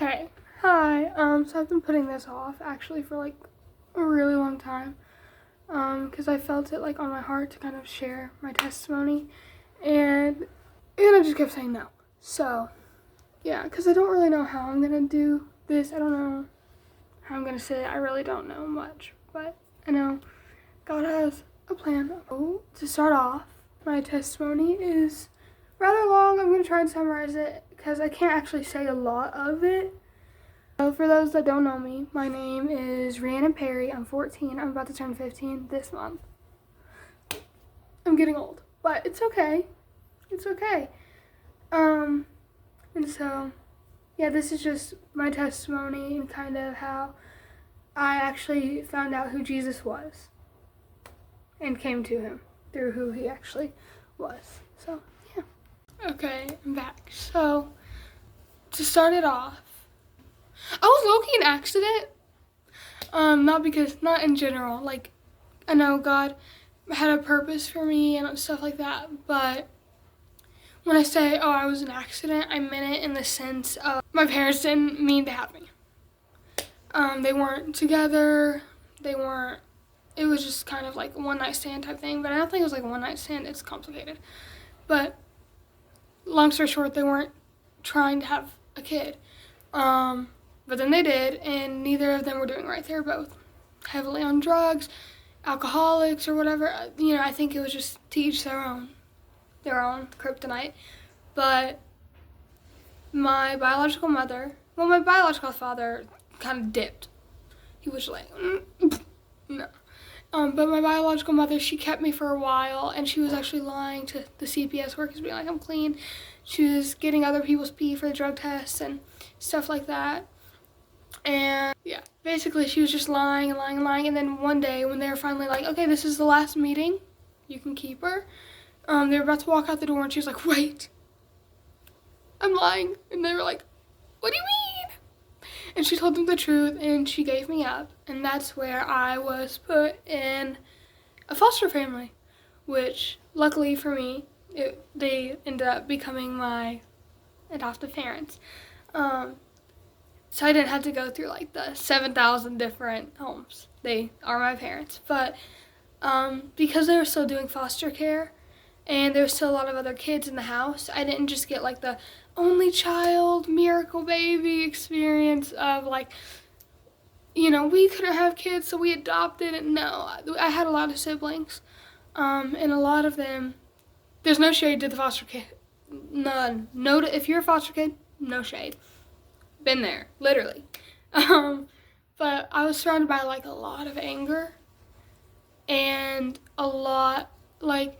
Okay, hi. So I've been putting this off actually for like a really long time. Because I felt it like on my heart to kind of share my testimony, and I just kept saying no. So yeah, because I don't really know how I'm gonna do this. I don't know how I'm gonna say it. I really don't know much, but I know God has a plan. Oh, to start off, my testimony is rather long. I'm gonna try and summarize it because I can't actually say a lot of it. So for those that don't know me, my name is Rhiannon Perry. I'm 14. I'm about to turn 15 this month. I'm getting old, but it's okay. It's okay. And so, yeah, this is just my testimony and kind of how I actually found out who Jesus was and came to him through who he actually was. So, yeah. Okay, I'm back. So, to start it off, I was low-key an accident. Not in general. Like, I know God had a purpose for me and stuff like that, but when I say, oh, I was an accident, I meant it in the sense of my parents didn't mean to have me. They weren't together. It was just kind of like a one-night stand type thing, but I don't think it was like a one-night stand. It's complicated. But long story short, they weren't trying to have a kid. But then they did, and neither of them were doing right. They were both heavily on drugs, alcoholics, or whatever. I think it was just to each their own kryptonite. But my biological father kind of dipped. He was like, no. But my biological mother, she kept me for a while, and she was actually lying to the CPS workers, being like, I'm clean. She was getting other people's pee for the drug tests and stuff like that. And yeah, basically she was just lying, and then one day when they were finally like, okay, this is the last meeting, you can keep her, they were about to walk out the door, and she was like, wait, I'm lying. And they were like, what do you mean? And she told them the truth, and she gave me up, and that's where I was put in a foster family, which luckily for me, they ended up becoming my adoptive parents. So I didn't have to go through like the 7,000 different homes. They are my parents. But because they were still doing foster care and there was still a lot of other kids in the house, I didn't just get like the only child miracle baby experience of like, we couldn't have kids so we adopted it. No, I had a lot of siblings, and a lot of them, there's no shade to the foster kid. None. No, if you're a foster kid, no shade. Been there, literally. But I was surrounded by like a lot of anger and a lot, like,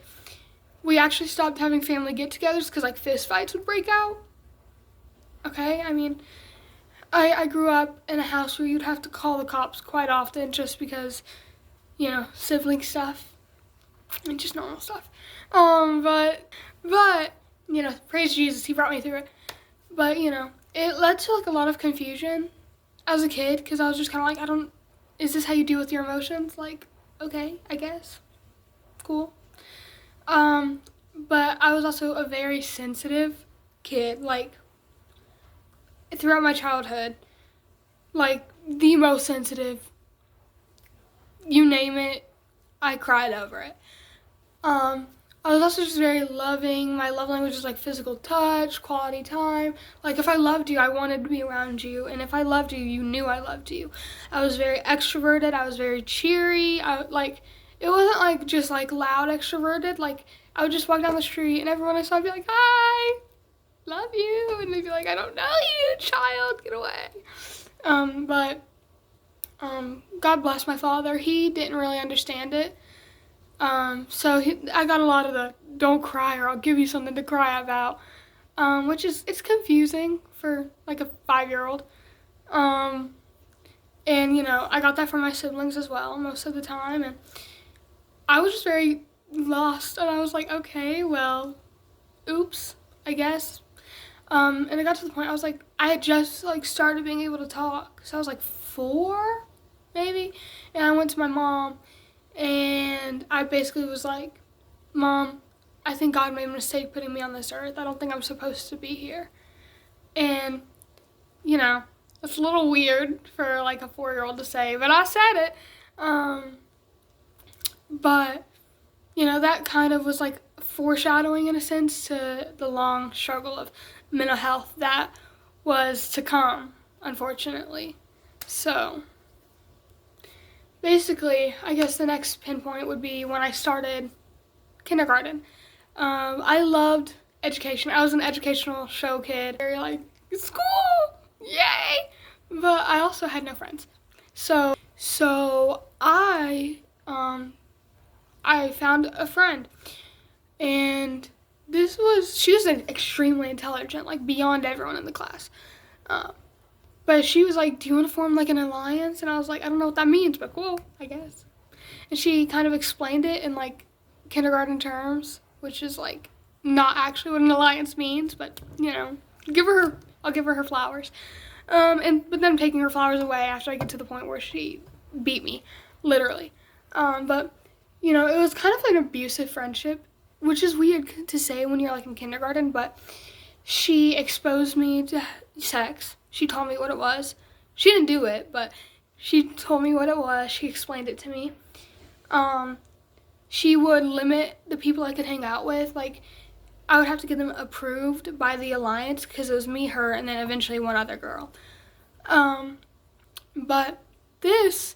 we actually stopped having family get-togethers because like fist fights would break out. Okay, I mean, I grew up in a house where you'd have to call the cops quite often just because, sibling stuff and just normal stuff. But praise Jesus, he brought me through it. But, it led to like a lot of confusion as a kid because I was just kind of like, is this how you deal with your emotions? Like, okay, I guess. Cool. But I was also a very sensitive kid, like, throughout my childhood, like, the most sensitive. You name it, I cried over it. I was also just very loving. My love language is like physical touch, quality time. Like if I loved you, I wanted to be around you. And if I loved you, you knew I loved you. I was very extroverted. I was very cheery. It wasn't like just like loud extroverted. Like I would just walk down the street and everyone I saw would be like, hi, love you. And they'd be like, I don't know you, child, get away. God bless my father. He didn't really understand it. I got a lot of the don't cry or I'll give you something to cry about, it's confusing for like a 5-year-old. I got that from my siblings as well most of the time, and I was just very lost, and I was like, okay, well, oops, I guess. And it got to the point I was like, I had just like started being able to talk, so I was like 4, maybe, and I went to my mom. And I basically was like, Mom, I think God made a mistake putting me on this earth. I don't think I'm supposed to be here. And you know, it's a little weird for like a 4-year-old to say, but I said it. But, you know, that kind of was like foreshadowing in a sense to the long struggle of mental health that was to come, unfortunately. So, basically, I guess the next pinpoint would be when I started kindergarten. I loved education. I was an educational show kid. Very like, school, yay! But I also had no friends. So I found a friend, and she was extremely intelligent, like beyond everyone in the class. But she was like, do you want to form like an alliance? And I was like, I don't know what that means, but cool, I guess. And she kind of explained it in like kindergarten terms, which is like not actually what an alliance means, but you know, I'll give her her flowers. But then taking her flowers away after I get to the point where she beat me, literally. But you know, it was kind of like an abusive friendship, which is weird to say when you're like in kindergarten, but she exposed me to sex. She told me what it was. She didn't do it, but she told me what it was. She explained it to me. She would limit the people I could hang out with. Like, I would have to get them approved by the alliance because it was me, her, and then eventually one other girl. But this,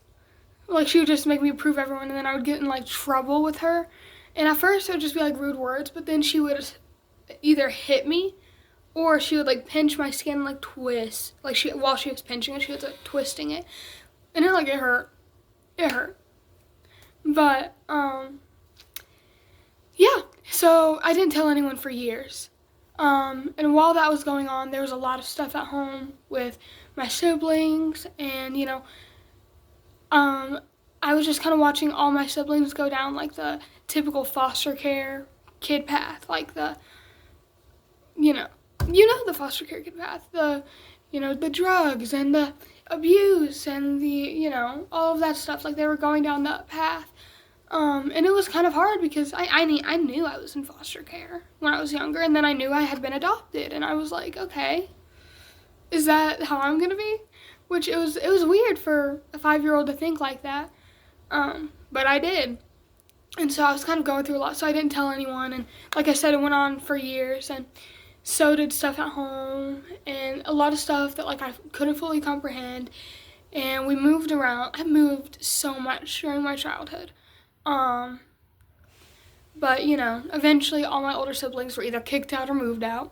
like, she would just make me approve everyone, and then I would get in like trouble with her. And at first it would just be like rude words, but then she would either hit me or she would like pinch my skin and like twist. Like while she was pinching it, she was like twisting it. And it hurt. It hurt. But yeah. So I didn't tell anyone for years. And while that was going on, there was a lot of stuff at home with my siblings, and you know, I was just kind of watching all my siblings go down like the typical foster care kid path, like the, you know the foster care kid path, the, you know, the drugs and the abuse and the, you know, all of that stuff. Like they were going down that path. And it was kind of hard because I knew I was in foster care when I was younger, and then I knew I had been adopted, and I was like, okay, is that how I'm gonna be? Which it was weird for a 5-year-old to think like that, but I did, and so I was kind of going through a lot. So I didn't tell anyone, and like I said, it went on for years, and so did stuff at home, and a lot of stuff that like I couldn't fully comprehend, and we moved around. I moved so much during my childhood. But you know, eventually all my older siblings were either kicked out or moved out.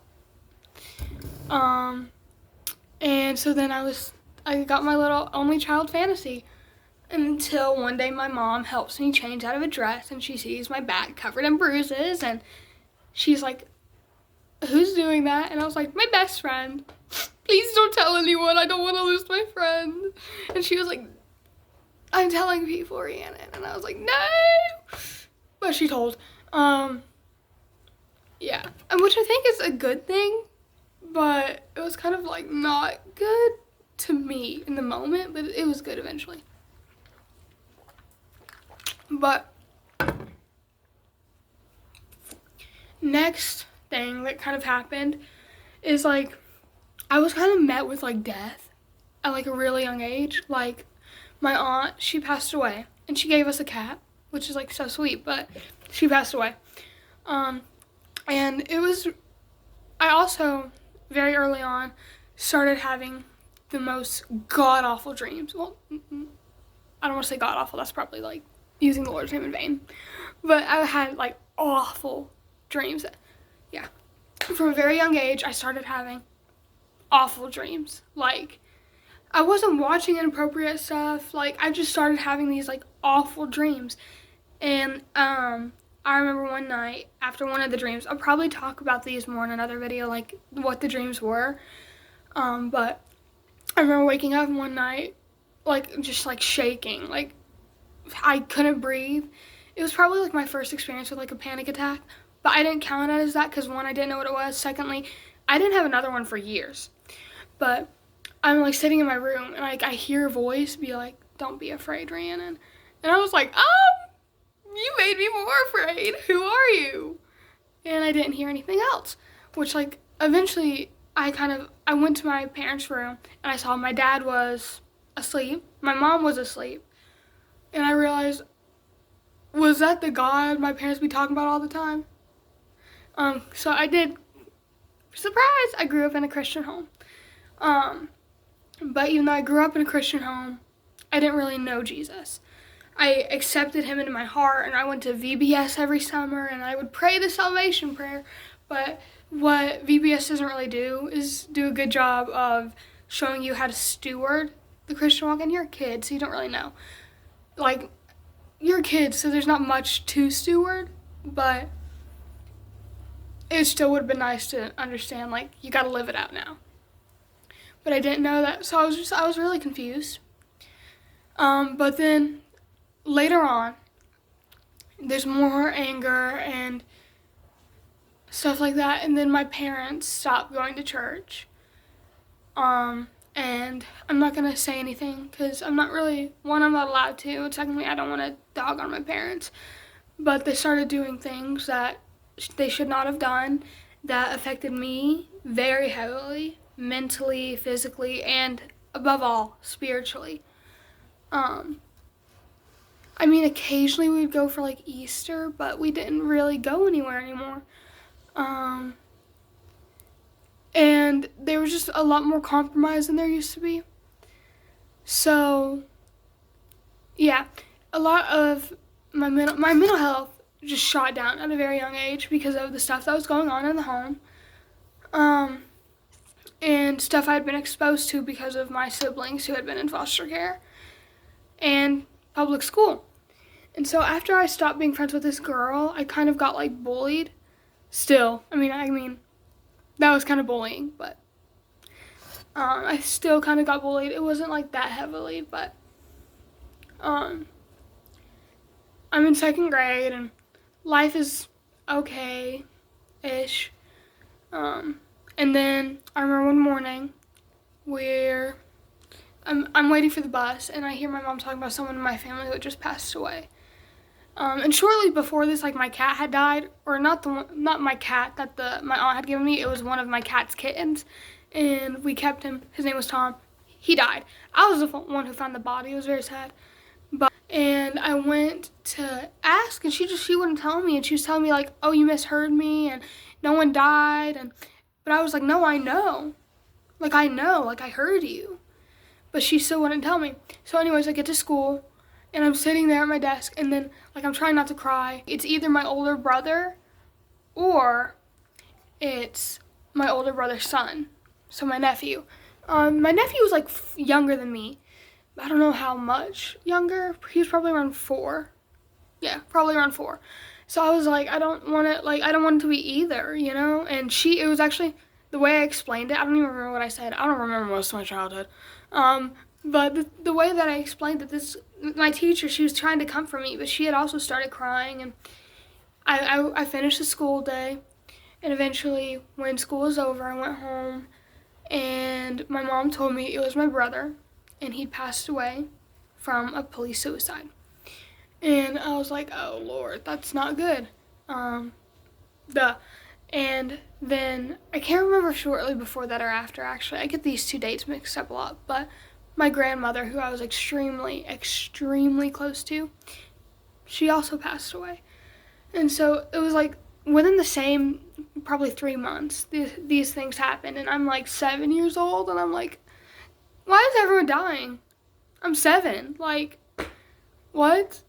And so then I got my little only child fantasy until one day my mom helps me change out of a dress, and she sees my back covered in bruises, and she's like, who's doing that? And I was like, my best friend. Please don't tell anyone. I don't want to lose my friend. And she was like, I'm telling people, Rhiannon. And I was like, no. But she told. Yeah. And which I think is a good thing, but it was kind of like not good to me in the moment, but it was good eventually. But next thing that kind of happened is like I was kind of met with like death at like a really young age. Like my aunt, she passed away, and she gave us a cat, which is like so sweet, but she passed away. And I also very early on started having the most god-awful dreams. Well, I don't want to say god-awful, that's probably like using the Lord's name in vain. But I had like awful dreams. Yeah. From a very young age, I started having awful dreams. Like, I wasn't watching inappropriate stuff. Like, I just started having these like awful dreams. And I remember one night after one of the dreams, I'll probably talk about these more in another video, like what the dreams were. But I remember waking up one night, like just like shaking, like I couldn't breathe. It was probably like my first experience with like a panic attack, but I didn't count it as that because one, I didn't know what it was. Secondly, I didn't have another one for years. But I'm like sitting in my room, and like I hear a voice be like, "Don't be afraid, Rhiannon." And I was like, you made me more afraid. Who are you? And I didn't hear anything else, which like eventually I went to my parents' room and I saw my dad was asleep, my mom was asleep, and I realized, was that the God my parents be talking about all the time? So I did, surprise, I grew up in a Christian home. But even though I grew up in a Christian home, I didn't really know Jesus. I accepted him into my heart, and I went to VBS every summer, and I would pray the salvation prayer. But what VBS doesn't really do is do a good job of showing you how to steward the Christian walk, and you're a kid, so you don't really know. Like, you're a kid, so there's not much to steward, but it still would have been nice to understand, like, you gotta live it out now. But I didn't know that, so I was really confused. But then later on, there's more anger and stuff like that, and then my parents stopped going to church. And I'm not gonna say anything because I'm not allowed to, and secondly, I don't want to dog on my parents. But they started doing things that they should not have done that affected me very heavily, mentally, physically, and above all, spiritually. I mean, occasionally we would go for like Easter, but we didn't really go anywhere anymore. And there was just a lot more compromise than there used to be. So, yeah, a lot of my mental health just shot down at a very young age because of the stuff that was going on in the home. And stuff I'd been exposed to because of my siblings who had been in foster care and public school. And so after I stopped being friends with this girl, I kind of got like bullied. Still, I mean, that was kind of bullying, but I still kind of got bullied. It wasn't like that heavily, but I'm in second grade and life is okay-ish. And then I remember one morning where I'm waiting for the bus and I hear my mom talking about someone in my family who had just passed away. And shortly before this, like my cat had died, or not my cat that my aunt had given me. It was one of my cat's kittens, and we kept him. His name was Tom. He died. I was the one who found the body. It was very sad. And I went to ask, and she wouldn't tell me, and she was telling me like, oh, you misheard me, and no one died, but I was like, no, I know, like I heard you, but she still wouldn't tell me. So anyways, I get to school, and I'm sitting there at my desk, and then like I'm trying not to cry. It's either my older brother, or it's my older brother's son, so my nephew. My nephew was like younger than me. I don't know how much younger. He was probably around 4. Yeah, probably around 4. So I was like, I don't want it to be either, you know? And it was actually, the way I explained it, I don't even remember what I said. I don't remember most of my childhood. But the way that I explained it, my teacher, she was trying to comfort me, but she had also started crying. And I finished the school day. And eventually, when school was over, I went home. And my mom told me it was my brother. And he'd passed away from a police suicide. And I was like, oh Lord, that's not good. And then, I can't remember shortly before that or after, actually. I get these 2 dates mixed up a lot. But my grandmother, who I was extremely, extremely close to, she also passed away. And so it was like, within the same, probably 3 months, these things happened. And I'm like 7 years old, and I'm like, why is everyone dying? I'm 7. Like, what?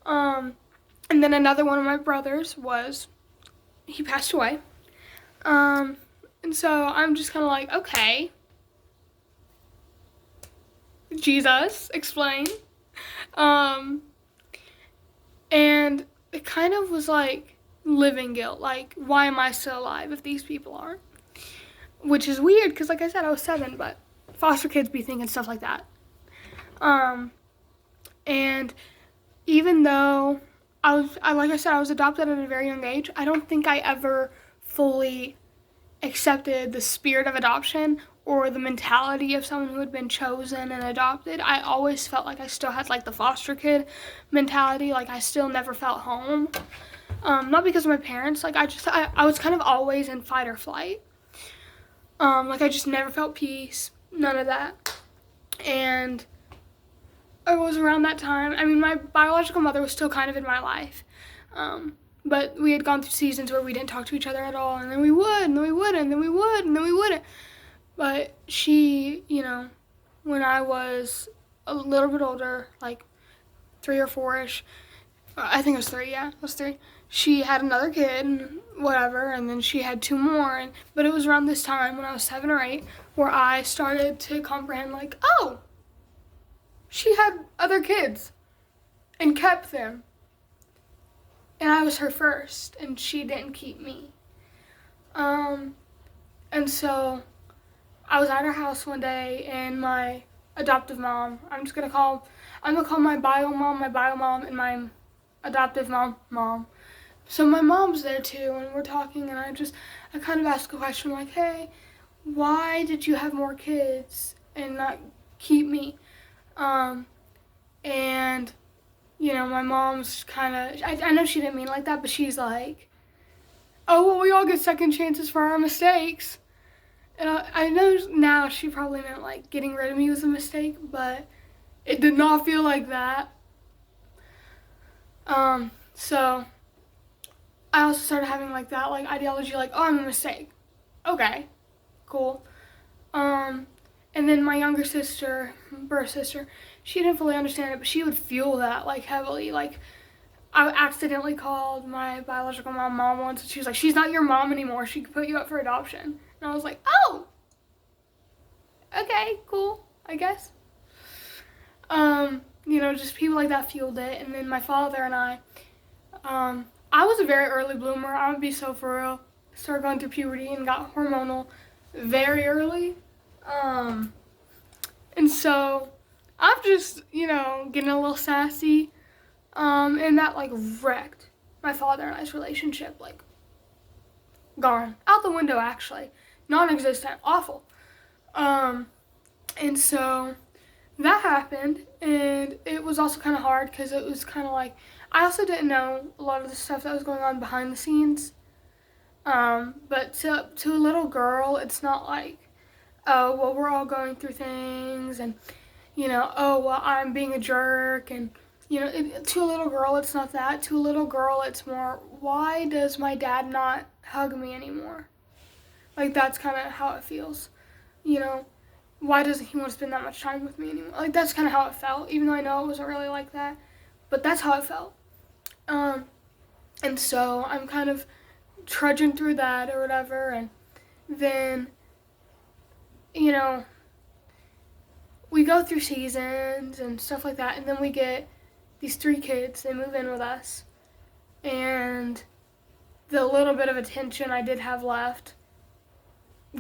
And then another one of my brothers he passed away. And so I'm just kind of like, okay. Jesus, explain. And it kind of was like living guilt. Like, why am I still alive if these people aren't? Which is weird, because like I said, I was 7, but foster kids be thinking stuff like that. And even though like I said, I was adopted at a very young age, I don't think I ever fully accepted the spirit of adoption or the mentality of someone who had been chosen and adopted. I always felt like I still had like the foster kid mentality, like I still never felt home. Not because of my parents, like I was kind of always in fight or flight. Like, I just never felt peace, none of that. And it was around that time, I mean, my biological mother was still kind of in my life. But we had gone through seasons where we didn't talk to each other at all, and then we would, and then we wouldn't, and then we would, and then we wouldn't. But she, when I was a little bit older, like 3 or 4-ish, I think it was 3, yeah, it was 3. She had another kid, and whatever, and then she had 2 more. But it was around this time when I was 7 or 8 where I started to comprehend, like, oh, she had other kids and kept them. And I was her first, and she didn't keep me. And so I was at her house one day, and my adoptive mom, I'm gonna call my bio mom, and my adoptive mom. So my mom's there too, and we're talking, and I kind of asked a question like, hey, why did you have more kids and not keep me? And my mom's kind of, I know she didn't mean it like that, but she's like, oh, well, we all get second chances for our mistakes. And I know now she probably meant like getting rid of me was a mistake, but it did not feel like that. So I also started having like that like ideology, like, oh, I'm a mistake. Okay, cool. And then my younger sister, birth sister, she didn't fully understand it, but she would feel that like heavily. Like, I accidentally called my biological mom once, and she was like, she's not your mom anymore. She could put you up for adoption. And I was like, oh, okay, cool, I guess. Just people like that fueled it. And then my father and I was a very early bloomer. I would be so for real. Started going through puberty and got hormonal very early. And so I'm just, getting a little sassy. And that like wrecked my father and I's relationship, like gone. Out the window actually. Non-existent. Awful. And so that happened, and it was also kind of hard because it was kind of like, I also didn't know a lot of the stuff that was going on behind the scenes. But to a little girl, it's not like, oh, well, we're all going through things, and, oh, well, I'm being a jerk, and, to a little girl, it's not that. To a little girl, it's more, why does my dad not hug me anymore? Like, that's kind of how it feels, why doesn't he want to spend that much time with me anymore? Like, that's kind of how it felt, even though I know it wasn't really like that, but that's how it felt. And so I'm kind of trudging through that or whatever, and then, we go through seasons and stuff like that, and then we get these 3 kids, they move in with us, and the little bit of attention I did have left,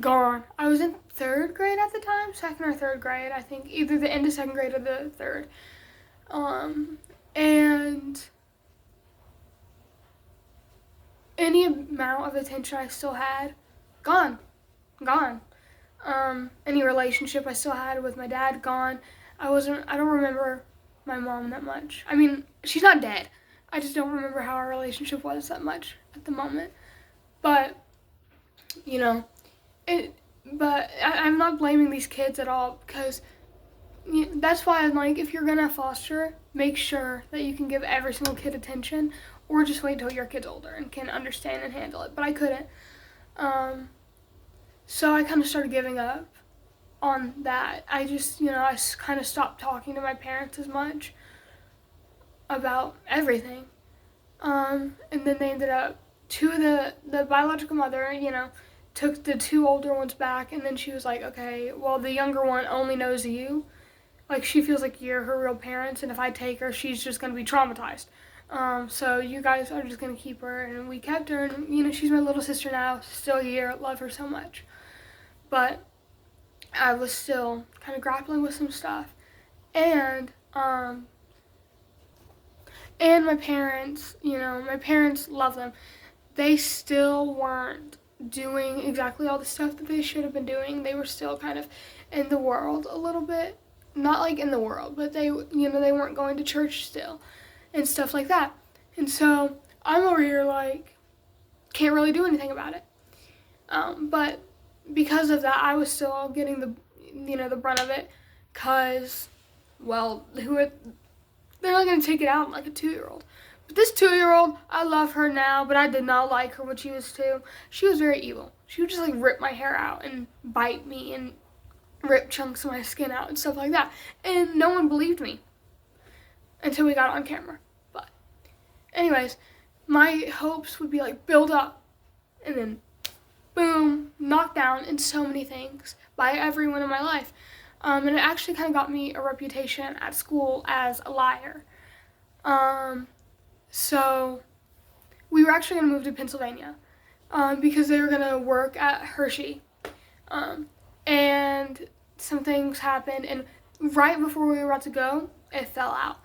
gone. I was in 3rd grade at the time, 2nd or 3rd grade, I think, either the end of 2nd grade or the 3rd, and any amount of attention I still had, gone. Any relationship I still had with my dad, gone. I don't remember my mom that much. I mean, she's not dead. I just don't remember how our relationship was that much at the moment. But, I'm not blaming these kids at all, because that's why I'm like, if you're gonna foster, make sure that you can give every single kid attention, or just wait till your kid's older and can understand and handle it. But I couldn't. So I kind of started giving up on that. I just, I kind of stopped talking to my parents as much about everything. And then they ended up, 2 of the biological mother, took the 2 older ones back, and then she was like, okay, well, the younger one only knows you. Like, she feels like you're her real parents, and if I take her, she's just going to be traumatized. So you guys are just going to keep her, and we kept her, and, she's my little sister now, still here, love her so much. But I was still kind of grappling with some stuff. And my parents, my parents love them. They still weren't doing exactly all the stuff that they should have been doing. They were still kind of in the world a little bit. Not like in the world, but they weren't going to church still and stuff like that. And so I'm over here like, can't really do anything about it. But because of that, I was still getting the brunt of it, because, well, they're not going to take it out like a 2-year-old. But this 2-year-old, I love her now, but I did not like her when she was 2. She was very evil. She would just like rip my hair out and bite me and rip chunks of my skin out and stuff like that. And no one believed me until we got on camera. But anyways, my hopes would be like build up and then boom, knocked down in so many things by everyone in my life. And it actually kind of got me a reputation at school as a liar. So we were actually going to move to Pennsylvania because they were going to work at Hershey. And some things happened, and right before we were about to go, it fell out.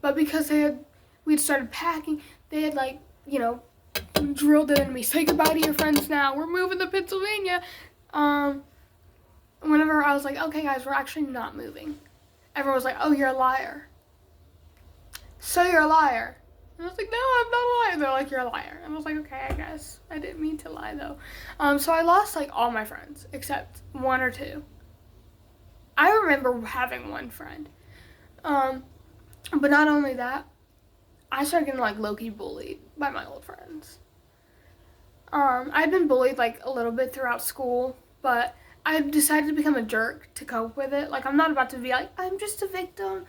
But because we'd started packing, they had drilled it into me. Say goodbye to your friends now. We're moving to Pennsylvania. Whenever I was like, okay guys, we're actually not moving, everyone was like, oh, you're a liar. So you're a liar. And I was like, no, I'm not a liar. They're like, you're a liar. And I was like, okay, I guess. I didn't mean to lie though. So I lost like all my friends except 1 or 2. I remember having one friend. But not only that, I started getting like low-key bullied by my old friends. I'd been bullied like a little bit throughout school, but I decided to become a jerk to cope with it. Like, I'm not about to be like, I'm just a victim.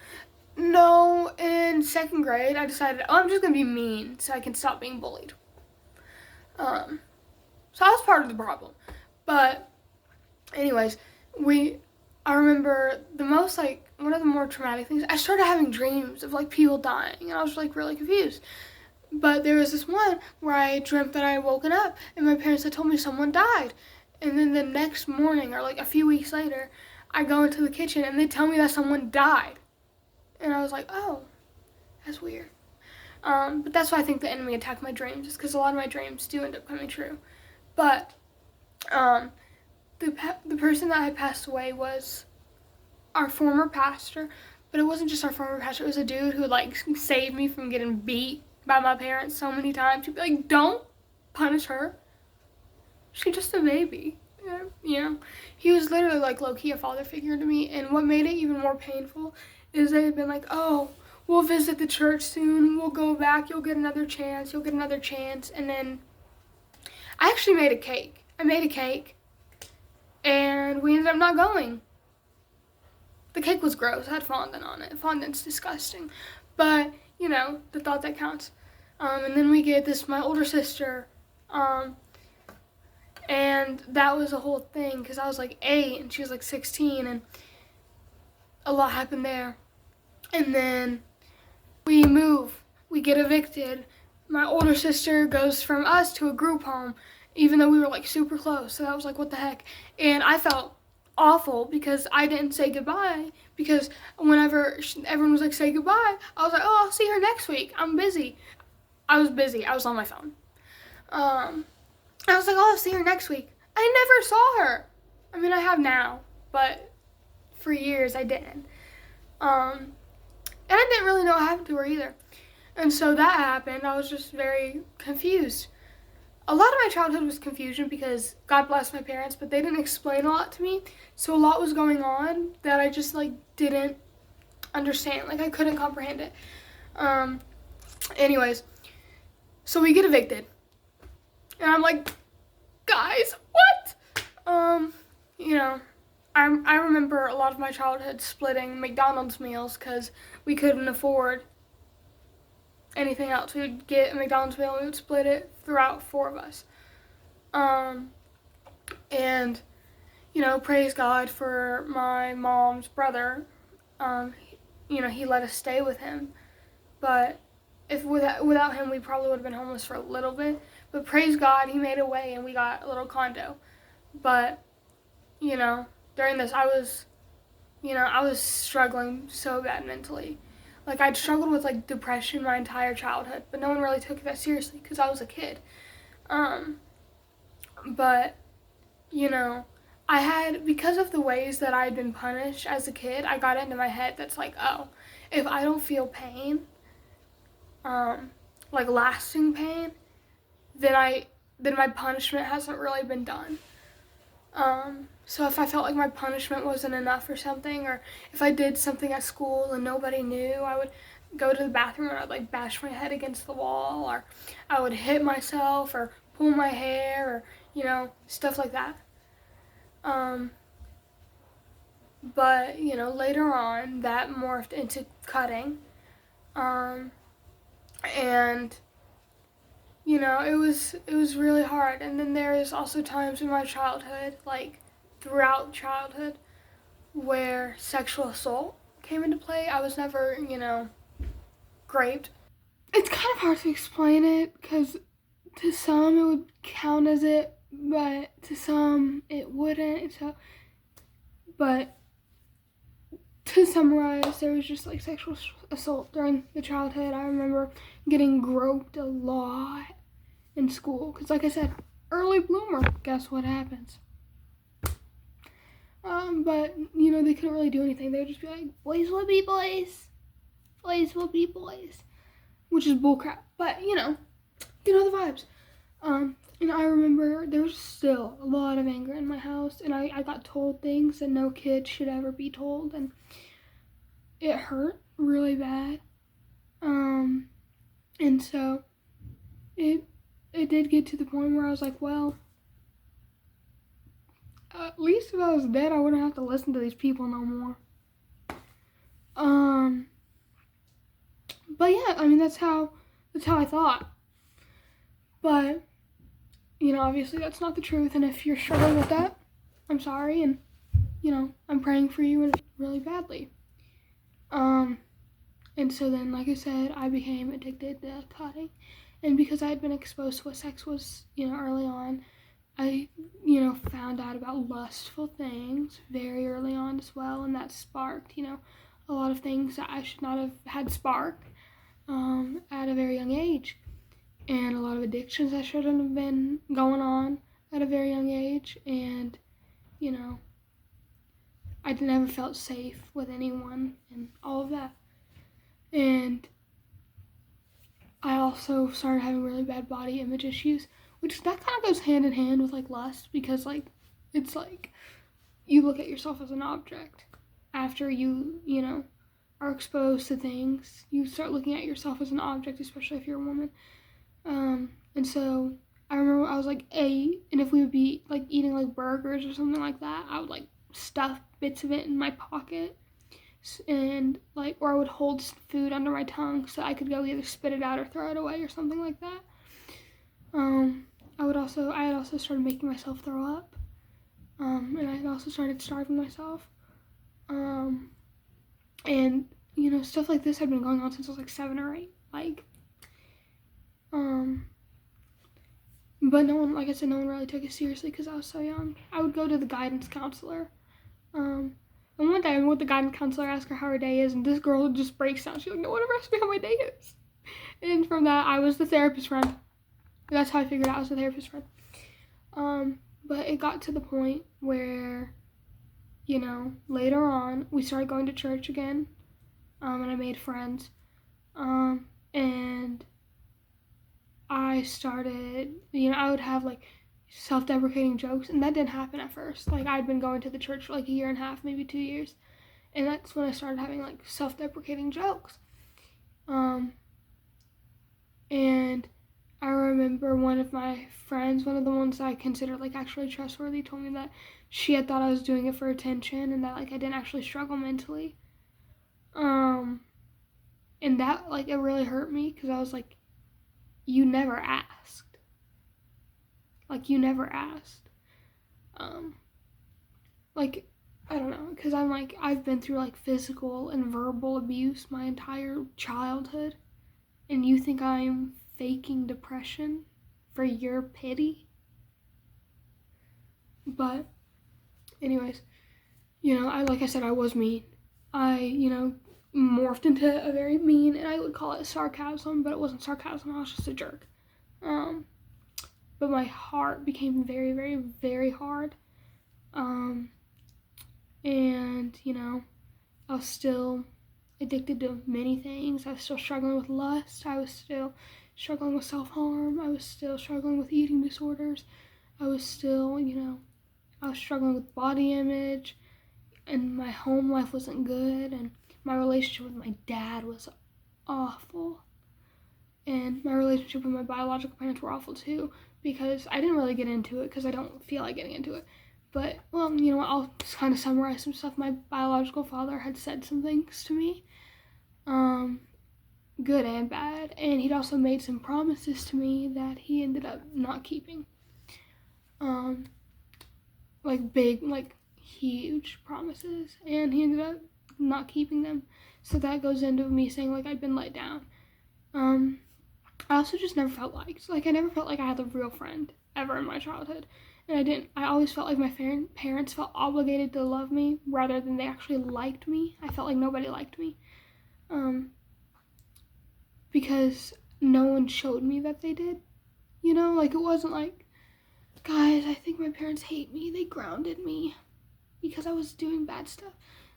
No, in 2nd grade, I decided, I'm just going to be mean so I can stop being bullied. So I was part of the problem. But anyways, I remember one of the more traumatic things, I started having dreams of like people dying, and I was like really confused. But there was this one where I dreamt that I had woken up and my parents had told me someone died. And then the next morning, or like a few weeks later, I go into the kitchen and they tell me that someone died. And I was like, oh, that's weird. But that's why I think the enemy attacked my dreams, is because a lot of my dreams do end up coming true. But the person that had passed away was our former pastor, but it wasn't just our former pastor. It was a dude who like saved me from getting beat by my parents so many times. He'd be like, don't punish her. She's just a baby. You know, he was literally like low-key a father figure to me. And what made it even more painful is they had been like, oh, we'll visit the church soon. We'll go back. You'll get another chance. You'll get another chance. And then I actually made a cake. I made a cake. And we ended up not going. The cake was gross. It had fondant on it. Fondant's disgusting. But, you know, the thought that counts. And then we get my older sister. And that was a whole thing because I was like 8 and she was like 16, and a lot happened there. And then we move. We get evicted. My older sister goes from us to a group home, even though we were like super close. So that was like, what the heck? And I felt awful because I didn't say goodbye, because whenever everyone was like, say goodbye, I was like, oh, I'll see her next week. I'm busy. I was busy. I was on my phone. I was like, oh, I'll see her next week. I never saw her. I mean, I have now, but for years I didn't. And I didn't really know what happened to her either. And so that happened. I was just very confused. A lot of my childhood was confusion because God bless my parents, but they didn't explain a lot to me. So a lot was going on that I just like didn't understand. Like I couldn't comprehend it. Anyways, so we get evicted. And I'm like, guys, what? You know, I remember a lot of my childhood splitting McDonald's meals because we couldn't afford anything else. We would get a McDonald's meal and we would split it throughout 4 of us. And, you know, praise God for my mom's brother. You know, he let us stay with him. But without him, we probably would have been homeless for a little bit. But praise God, he made a way and we got a little condo. But, you know, during this, I was struggling so bad mentally. Like, I'd struggled with, like, depression my entire childhood, but no one really took it that seriously because I was a kid. But, you know, because of the ways that I had been punished as a kid, I got into my head that's like, oh, if I don't feel pain, like lasting pain, then my punishment hasn't really been done. So if I felt like my punishment wasn't enough or something, or if I did something at school and nobody knew, I would go to the bathroom and I'd like bash my head against the wall, or I would hit myself or pull my hair, or stuff like that. Um, but later on that morphed into cutting, and it was really hard. And then there is also times in my childhood, like throughout childhood, where sexual assault came into play. I was never, raped. It's kind of hard to explain it because to some it would count as it, but to some it wouldn't. But to summarize, there was just like sexual assault during the childhood. I remember getting groped a lot in school because, like I said, early bloomer. Guess what happens? But they couldn't really do anything. They would just be like, "Boys will be boys, boys will be boys," which is bullcrap. But you know the vibes. And I remember there was still a lot of anger in my house, and I got told things that no kid should ever be told, and it hurt really bad. And so it did get to the point where I was like, well, at least if I was dead, I wouldn't have to listen to these people no more. But yeah, I mean that's how I thought. But obviously that's not the truth, and if you're struggling with that, I'm sorry, and I'm praying for you really badly. And so then, like I said, I became addicted to cutting, and because I had been exposed to what sex was, early on, I, found out about lustful things very early on as well, and that sparked, a lot of things that I should not have had spark at a very young age, and a lot of addictions that shouldn't have been going on at a very young age, and, I never felt safe with anyone and all of that. And I also started having really bad body image issues, which that kind of goes hand in hand with like lust, because like it's like you look at yourself as an object after you are exposed to things. You start looking at yourself as an object, especially if you're a woman. And so I remember I was like 8, and if we would be like eating like burgers or something like that, I would like stuff bits of it in my pocket, and like, or I would hold food under my tongue so I could go either spit it out or throw it away or something like that. I had also started making myself throw up, and I had also started starving myself, and stuff like this had been going on since I was like 7 or 8, but no one, like I said, no one really took it seriously because I was so young. I would go to the guidance counselor, and one day I went with the guidance counselor, asked her how her day is, and this girl just breaks down. She's like, "No one ever asked me how my day is." And from that, I was the therapist friend. That's how I figured out I was the therapist friend. But it got to the point where, later on, we started going to church again, and I made friends, and I started, I would have like self-deprecating jokes, and that didn't happen at first. Like I'd been going to the church for like a year and a half, maybe 2 years, and that's when I started having like self-deprecating jokes. And I remember one of my friends, one of the ones I considered like actually trustworthy, told me that she had thought I was doing it for attention and that like I didn't actually struggle mentally. And that like it really hurt me because I was like, you never asked. Like you never asked. Like I don't know, because I'm like I've been through like physical and verbal abuse my entire childhood, and you think I'm faking depression for your pity? But anyways, like I said, I was mean. I morphed into a very mean, and I would call it sarcasm, but it wasn't sarcasm. I was just a jerk. But my heart became very, very, very hard. And I was still addicted to many things. I was still struggling with lust. I was still struggling with self-harm. I was still struggling with eating disorders. I was still, I was struggling with body image, and my home life wasn't good, and my relationship with my dad was awful. And my relationship with my biological parents were awful too, because I didn't really get into it because I don't feel like getting into it. But, well, you know what, I'll just kind of summarize some stuff. My biological father had said some things to me, good and bad, and he'd also made some promises to me that he ended up not keeping. Like big, like huge promises, and he ended up not keeping them. So that goes into me saying like I've been let down. I also just never felt liked. Like I never felt like I had a real friend ever in my childhood. And I always felt like my parents felt obligated to love me rather than they actually liked me. I felt like nobody liked me. Because no one showed me that they did. You know, like it wasn't like, guys, I think my parents hate me. They grounded me because I was doing bad stuff.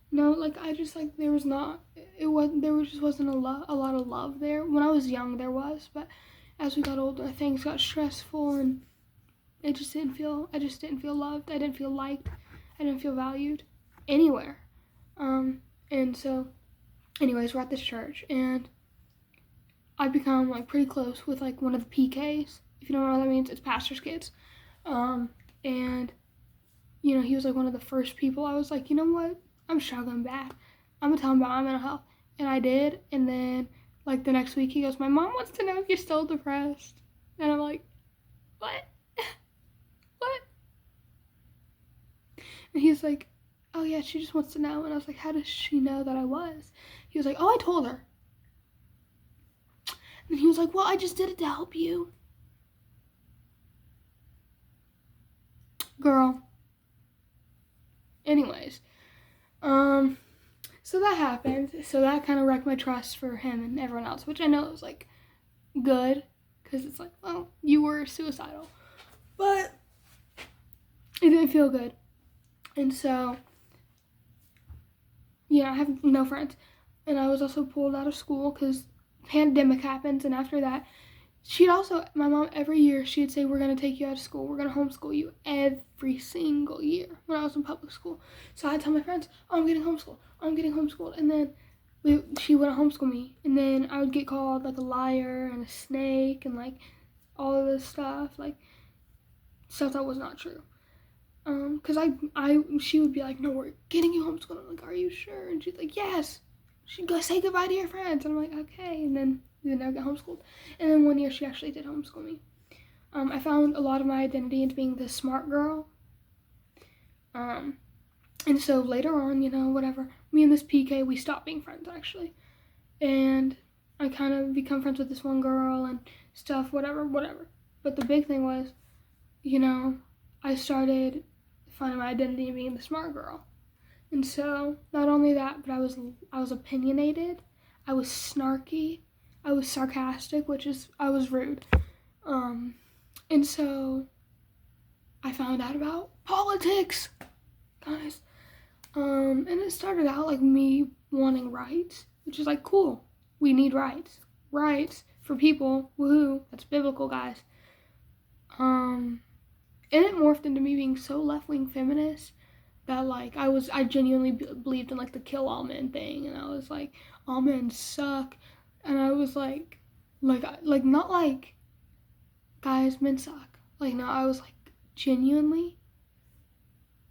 No, like I just like there just wasn't a lot of love there. When I was young there was, but as we got older things got stressful and I just didn't feel loved. I didn't feel liked. I didn't feel valued anywhere. And so anyways, we're at this church and I become like pretty close with like one of the PKs. If you don't know what that means, it's pastor's kids. And you know, he was like one of the first people. I was like, you know what? I'm struggling bad. I'm gonna tell him about my mental health. And I did. And then like the next week he goes, my mom wants to know if you're still depressed. And I'm like, what? What? And he's like, oh yeah, she just wants to know. And I was like, how does she know that I was? He was like, oh, I told her. And he was like, well, I just did it to help you. Girl. Anyways. So that happened. So that kind of wrecked my trust for him and everyone else, which I know was like good because it's like, well, you were suicidal. But it didn't feel good. And so, yeah, I have no friends. And I was also pulled out of school because pandemic happens. And after that, my mom, every year, she'd say, we're going to take you out of school. We're going to homeschool you every single year when I was in public school. So I'd tell my friends, oh, I'm getting homeschooled. And then she wouldn't homeschool me. And then I would get called like a liar and a snake and like all of this stuff, like stuff that was not true. Cause she would be like, no, we're getting you homeschooled. I'm like, are you sure? And she's like, yes. She'd go say goodbye to your friends. And I'm like, okay. And then we would never get homeschooled. And then one year she actually did homeschool me. I found a lot of my identity into being the smart girl. And so later on, you know, whatever, me and this PK, we stopped being friends actually. And I kind of become friends with this one girl and stuff, whatever. But the big thing was, you know, I started finding my identity in being the smart girl. And so not only that, but I was opinionated, I was snarky, I was sarcastic, I was rude. And so I found out about politics, guys. And it started out like me wanting rights, which is like, cool, we need rights. Rights for people, woohoo, that's biblical, guys. And it morphed into me being so left-wing feminist that like I genuinely believed in like the kill all men thing, and I was like, all men suck, and I was like not like, guys, men suck. Like, no, I was like genuinely,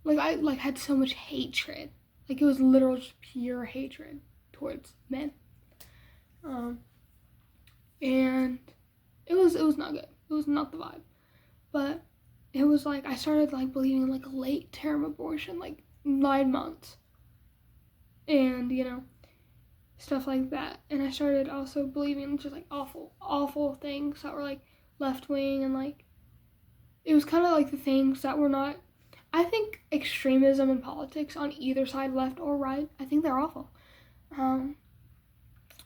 like I like had so much hatred, like it was literal just pure hatred towards men, and it was not good. It was not the vibe, but it was like I started like believing in like a late term abortion, like 9 months, and you know, stuff like that. And I started also believing in just like awful things that were like left wing, and like it was kind of like the things that were not. I think extremism in politics on either side, left or right, I think they're awful.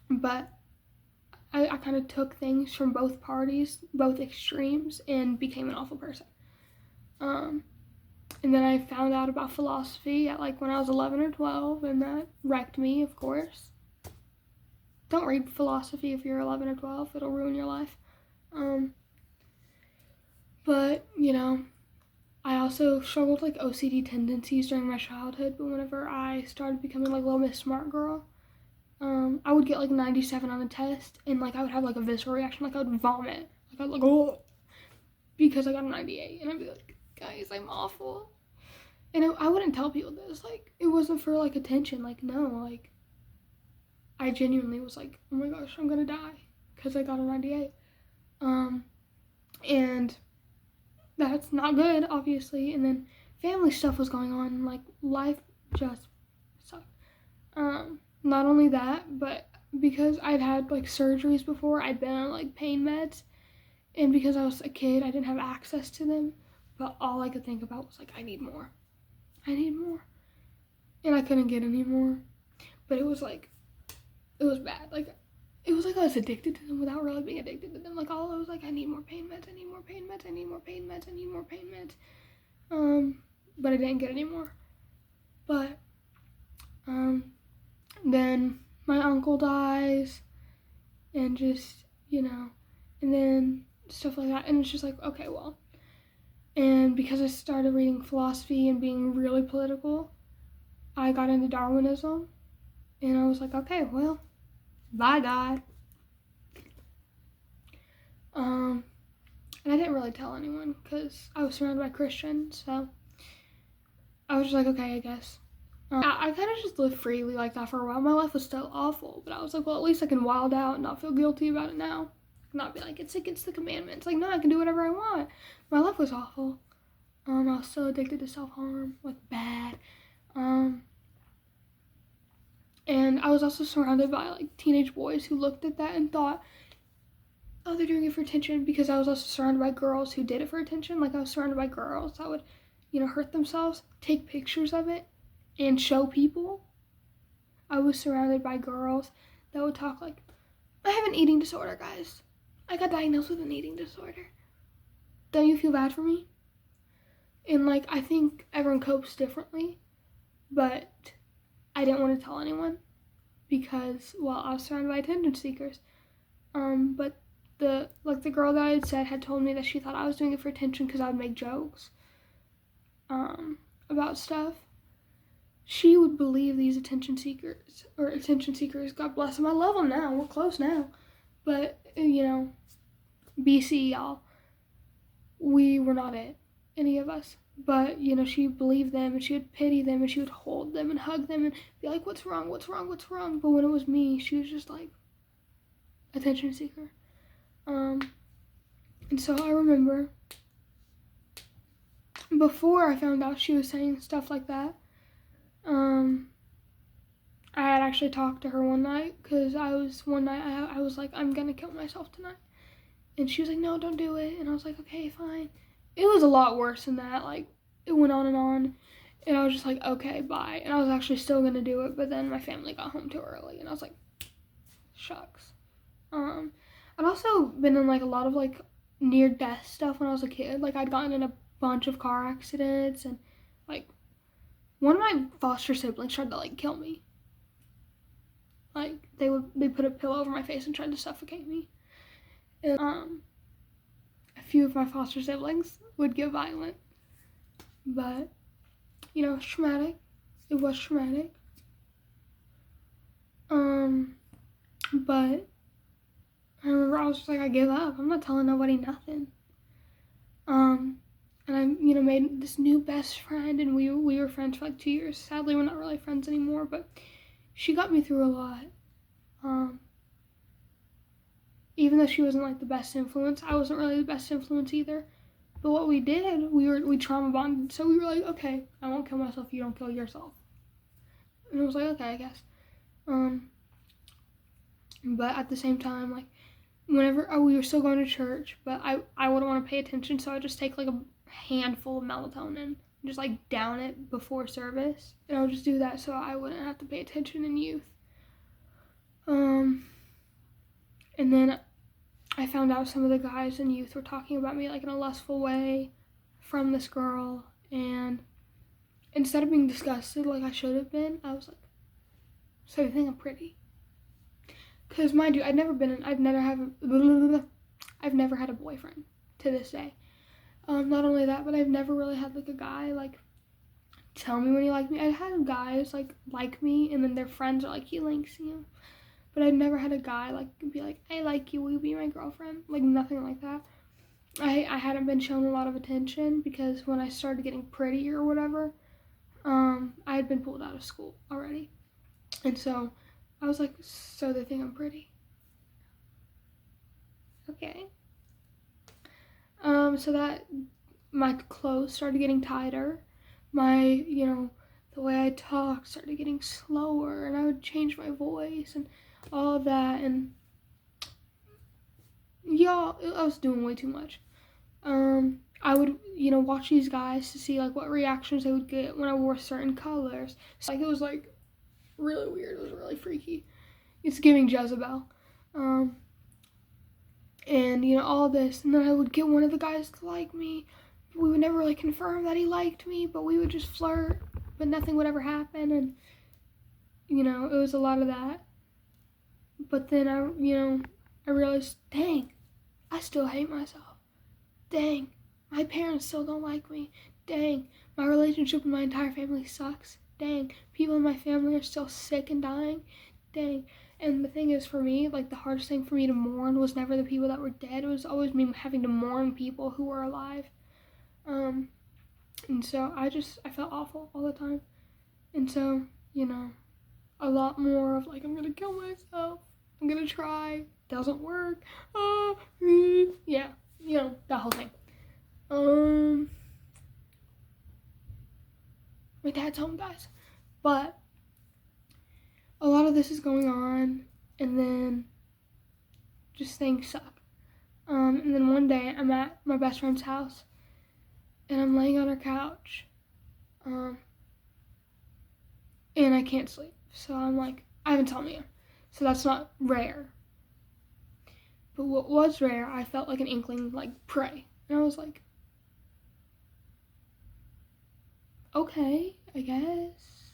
But I kind of took things from both parties, both extremes, and became an awful person. And then I found out about philosophy at like when I was 11 or 12, and that wrecked me, of course. Don't read philosophy if you're 11 or 12, it'll ruin your life. But, you know, I also struggled with like OCD tendencies during my childhood, but whenever I started becoming like Little Miss Smart Girl, I would get like 97 on a test, and like I would have like a visceral reaction, like I would vomit, like I'd like, oh, because I got a 98, and I'd be like, guys, I'm awful. And I wouldn't tell people this, like it wasn't for like attention, like no, like I genuinely was like, oh my gosh, I'm gonna die because I got a 98. And that's not good, obviously. And then family stuff was going on, and like life just sucked. Not only that, but because I'd had like surgeries before, I'd been on like pain meds, and because I was a kid, I didn't have access to them. But all I could think about was like, I need more. I need more. And I couldn't get any more. But it was like, it was bad. Like, it was like I was addicted to them without really being addicted to them. Like, all I was like, I need more pain meds, I need more pain meds, I need more pain meds, I need more pain meds. But I didn't get any more. But, then my uncle dies, and just, and then stuff like that. And it's just like, okay, well. And because I started reading philosophy and being really political, I got into Darwinism. And I was like, okay, well, bye, God. And I didn't really tell anyone because I was surrounded by Christians, so I was just like, okay, I guess. I kind of just lived freely like that for a while. My life was still awful, but I was like, well, at least I can wild out and not feel guilty about it now. Not be like, it's against the commandments. Like, no, I can do whatever I want. My life was awful. I was so addicted to self-harm, like bad. And I was also surrounded by like teenage boys who looked at that and thought, oh, they're doing it for attention, because I was also surrounded by girls who did it for attention. Like, I was surrounded by girls that would, hurt themselves, take pictures of it, and show people. I was surrounded by girls that would talk like, I have an eating disorder, guys. I got diagnosed with an eating disorder. Don't you feel bad for me? And like, I think everyone copes differently, but I didn't want to tell anyone because, well, I was surrounded by attention seekers. But the girl that I had said had told me that she thought I was doing it for attention because I would make jokes about stuff. She would believe these attention seekers, God bless them. I love them now. We're close now. But, BC, y'all, we were not it, any of us. But, she believed them, and she would pity them, and she would hold them and hug them and be like, what's wrong, what's wrong, what's wrong? But when it was me, she was just like, attention seeker. And so I remember before I found out she was saying stuff like that, I had actually talked to her one night, because I was like, I'm gonna kill myself tonight. And she was like, no, don't do it. And I was like, okay, fine. It was a lot worse than that. Like, it went on, and I was just like, okay, bye. And I was actually still gonna do it, but then my family got home too early, and I was like, shucks. I'd also been in like a lot of like near-death stuff when I was a kid. Like, I'd gotten in a bunch of car accidents, and like one of my foster siblings tried to like kill me. Like, they put a pillow over my face and tried to suffocate me. And a few of my foster siblings would get violent. But, it's traumatic. It was traumatic. But I remember I was just like, I give up. I'm not telling nobody nothing. And I, made this new best friend, and we were friends for like 2 years. Sadly, we're not really friends anymore, but she got me through a lot. Even though she wasn't like the best influence, I wasn't really the best influence either. But what we did, we trauma bonded. So we were like, okay, I won't kill myself if you don't kill yourself. And I was like, okay, I guess. But at the same time, like, whenever we were still going to church, but I wouldn't want to pay attention, so I'd just take like a handful of melatonin and just like down it before service. And I would just do that so I wouldn't have to pay attention in youth. And then I found out some of the guys in youth were talking about me like in a lustful way from this girl, and instead of being disgusted like I should have been, I was like, so you think I'm pretty? Because mind you, I've never had a boyfriend to this day. Not only that, but I've never really had like a guy like tell me when he liked me. I had guys like me, and then their friends are like, he likes you. But I've never had a guy like be like, I like you, will you be my girlfriend? Like nothing like that. I hadn't been shown a lot of attention because when I started getting pretty or whatever, I had been pulled out of school already. And so I was like, so they think I'm pretty. Okay. So that my clothes started getting tighter. My, the way I talked started getting slower, and I would change my voice and all of that. And yeah, I was doing way too much. I would, watch these guys to see like what reactions they would get when I wore certain colors. So, like it was like really weird. It was really freaky. It's giving Jezebel. And all this, and then I would get one of the guys to like me. We would never really confirm that he liked me, but we would just flirt, but nothing would ever happen. And it was a lot of that. But then I realized, dang, I still hate myself. Dang, my parents still don't like me. Dang, my relationship with my entire family sucks. Dang, people in my family are still sick and dying. Dang. And the thing is, for me, like the hardest thing for me to mourn was never the people that were dead. It was always me having to mourn people who were alive. And so I felt awful all the time. And so, a lot more of like, I'm gonna kill myself. I'm gonna try. Doesn't work. Yeah, that whole thing. My dad's home, guys. But a lot of this is going on, and then just things suck. And then one day I'm at my best friend's house, and I'm laying on her couch, and I can't sleep. So I'm like, I have insomnia, so that's not rare. But what was rare, I felt like an inkling, like pray, and I was like, okay, I guess.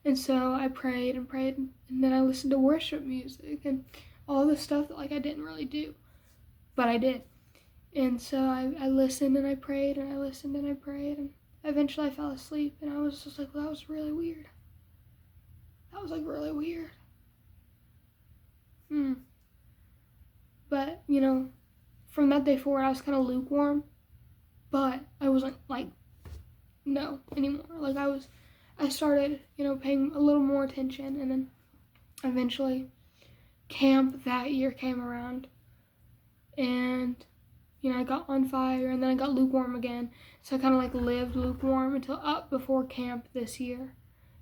And so I prayed and prayed, and then I listened to worship music and all the stuff that like I didn't really do, but I did. And so I listened and I prayed and I listened and I prayed, and eventually I fell asleep, and I was just like, well, that was really weird. That was like really weird. But, from that day forward, I was kind of lukewarm, but I wasn't like, no anymore. Like I started, paying a little more attention, and then eventually camp that year came around, and, I got on fire, and then I got lukewarm again. So I kind of like lived lukewarm until up before camp this year.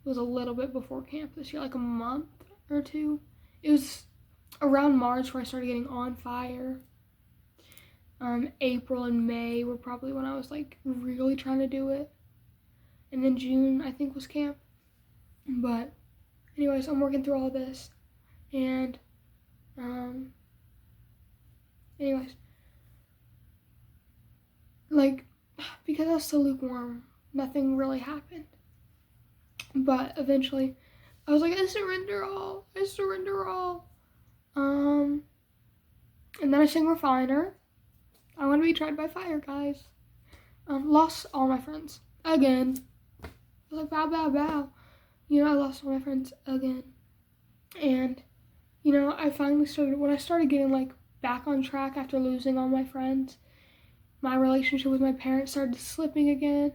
It was a little bit before camp this year, like a month or two. It was around March where I started getting on fire. April and May were probably when I was like really trying to do it. And then June, I think, was camp. But anyways, I'm working through all this. And anyways, like, because I was so lukewarm, nothing really happened. But eventually, I was like, I surrender all. I surrender all. And then I sang Refiner. I want to be tried by fire, guys. Lost all my friends. Again. I was like, bow, bow, bow. I lost all my friends again. And, I finally started, when I started getting, like, back on track after losing all my friends, my relationship with my parents started slipping again.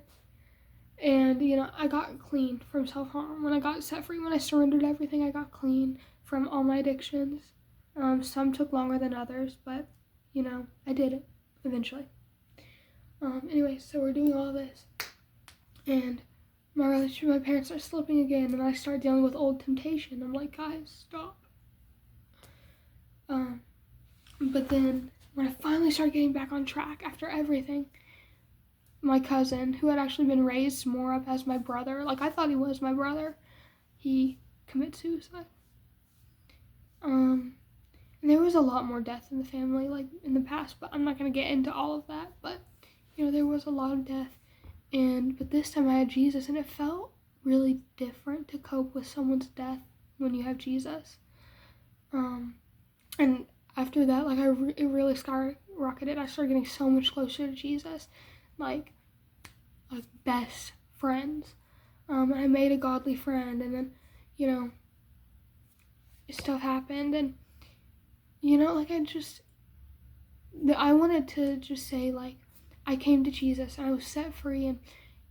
And, I got clean from self-harm. When I got set free, when I surrendered everything, I got clean from all my addictions. Some took longer than others, but, I did it eventually. Anyway, so we're doing all this. And my relationship with my parents are slipping again, and I start dealing with old temptation. I'm like, guys, stop. But then when I finally started getting back on track after everything, my cousin, who had actually been raised more up as my brother, like I thought he was my brother, he committed suicide. And there was a lot more death in the family, like in the past, but I'm not gonna get into all of that. But there was a lot of death, but this time I had Jesus, and it felt really different to cope with someone's death when you have Jesus. And after that, like, it really skyrocketed. I started getting so much closer to Jesus, like best friends. And I made a godly friend, and then, you know, stuff happened, and, you know, like, I wanted to just say, like, I came to Jesus and I was set free, and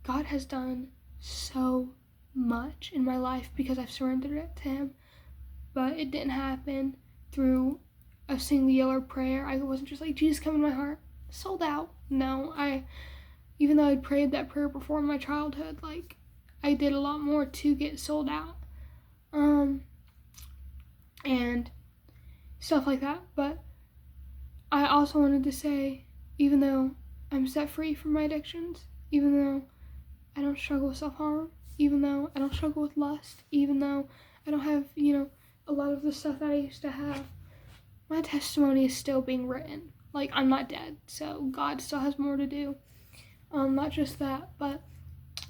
God has done so much in my life because I've surrendered it to him. But it didn't happen through a singular prayer. I wasn't just like, Jesus, come in my heart, sold out. No, even though I'd prayed that prayer before in my childhood, like, I did a lot more to get sold out. And stuff like that. But I also wanted to say, even though I'm set free from my addictions, even though I don't struggle with self-harm, even though I don't struggle with lust, even though I don't have, you know, a lot of the stuff that I used to have, my testimony is still being written. Like, I'm not dead, so God still has more to do. Not just that, but,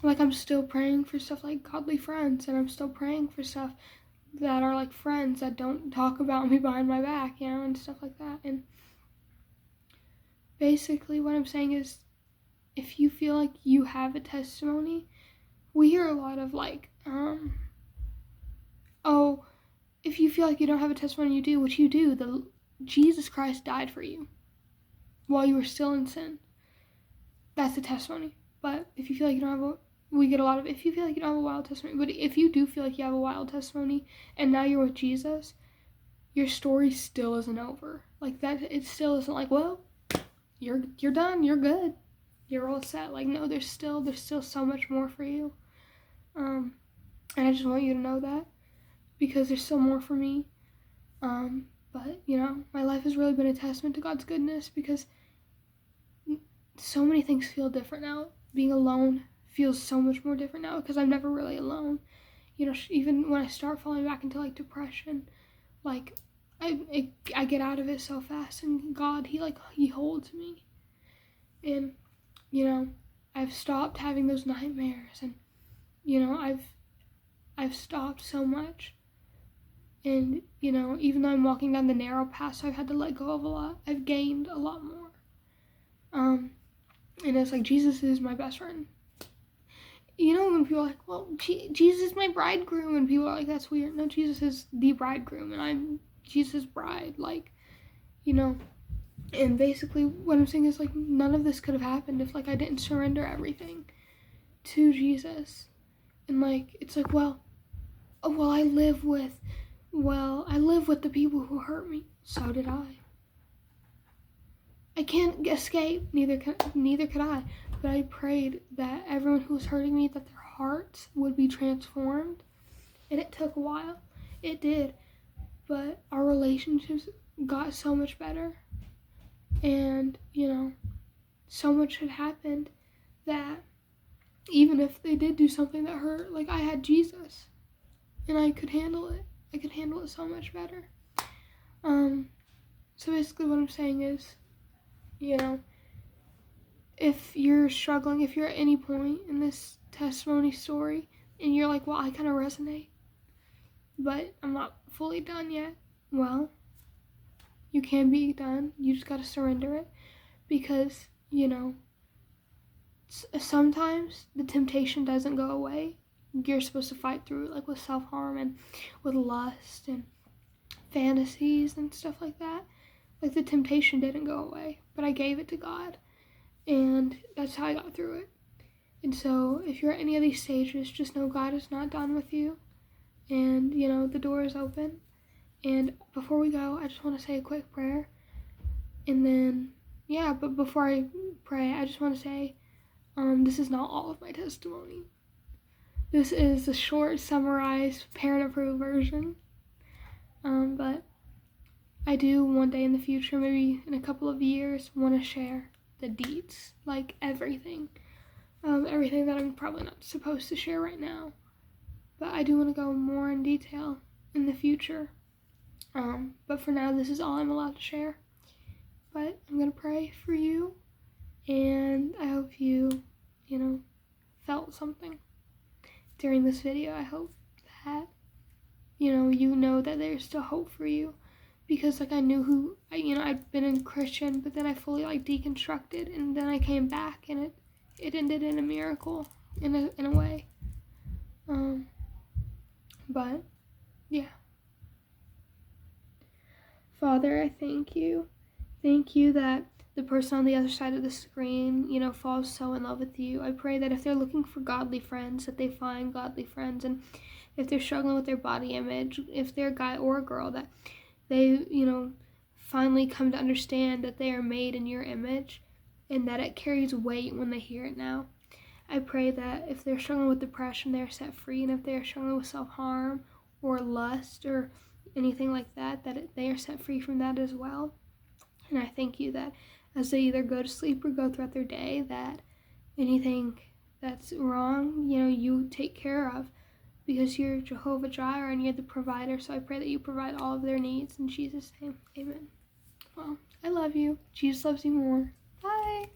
like, I'm still praying for stuff like godly friends, and I'm still praying for stuff that are like friends that don't talk about me behind my back, you know, and stuff like that. And basically what I'm saying is, if you feel like you have a testimony, we hear a lot of like, oh, if you feel like you don't have a testimony, you do, which you do. Jesus Christ died for you while you were still in sin. That's a testimony. But if you feel like you don't have we get a lot of, if you feel like you don't have a wild testimony, but if you do feel like you have a wild testimony and now you're with Jesus, your story still isn't over. Like, that, it still isn't like, well, you're done, you're good, you're all set. Like, no, there's still so much more for you. And I just want you to know that, because there's still more for me. But, you know, my life has really been a testament to God's goodness, because so many things feel different now. Being alone feels so much more different now, because I'm never really alone. You know, even when I start falling back into, like, depression, like, I get out of it so fast, and God, he holds me. And, you know, I've stopped having those nightmares, and, you know, I've stopped so much. And, you know, even though I'm walking down the narrow path, so I've had to let go of a lot, I've gained a lot more. And it's like, Jesus is my best friend. You know, when people are like, well, Jesus is my bridegroom, and people are like, that's weird. No, Jesus is the bridegroom, and I'm Jesus' bride. Like, you know, and basically what I'm saying is, like, none of this could have happened if, like, I didn't surrender everything to Jesus. And, like, it's like, well, I live with the people who hurt me. So did I. I can't escape, neither could I. But I prayed that everyone who was hurting me, that their hearts would be transformed. And it took a while. It did. But our relationships got so much better. And, you know, so much had happened that even if they did do something that hurt, like, I had Jesus. And I could handle it. I could handle it so much better. So basically what I'm saying is, you know, if you're struggling, if you're at any point in this testimony story and you're like, well, I kind of resonate, but I'm not fully done yet, well, you can be done. You just got to surrender it, because, you know, sometimes the temptation doesn't go away. You're supposed to fight through it, like with self-harm and with lust and fantasies and stuff like that. Like, the temptation didn't go away, but I gave it to God, and that's how I got through it. And so if you're at any of these stages, just know God is not done with you, and, you know, the door is open. And before we go, I just want to say a quick prayer, and then, yeah, but before I pray, I just want to say, this is not all of my testimony. This is a short, summarized, parent-approved version, but I do one day in the future, maybe in a couple of years, want to share the deets, like everything that I'm probably not supposed to share right now, but I do want to go more in detail in the future. But for now, this is all I'm allowed to share. But I'm going to pray for you, and I hope you know, felt something during this video. I hope that, you know that there's still hope for you, because like I knew who I'd been a Christian, but then I fully like deconstructed, and then I came back, and it ended in a miracle in a way. But yeah. Father, I thank you. Thank you that the person on the other side of the screen, falls so in love with you. I pray that if they're looking for godly friends, that they find godly friends. And if they're struggling with their body image, if they're a guy or a girl, that they, finally come to understand that they are made in your image and that it carries weight when they hear it now. I pray that if they're struggling with depression, they're set free. And if they're struggling with self-harm or lust or anything like that, they are set free from that as well. And I thank you that as they either go to sleep or go throughout their day, that anything that's wrong, you take care of, because you're Jehovah Jireh and you're the provider. So I pray that you provide all of their needs. In Jesus' name, amen. Well, I love you. Jesus loves you more. Bye.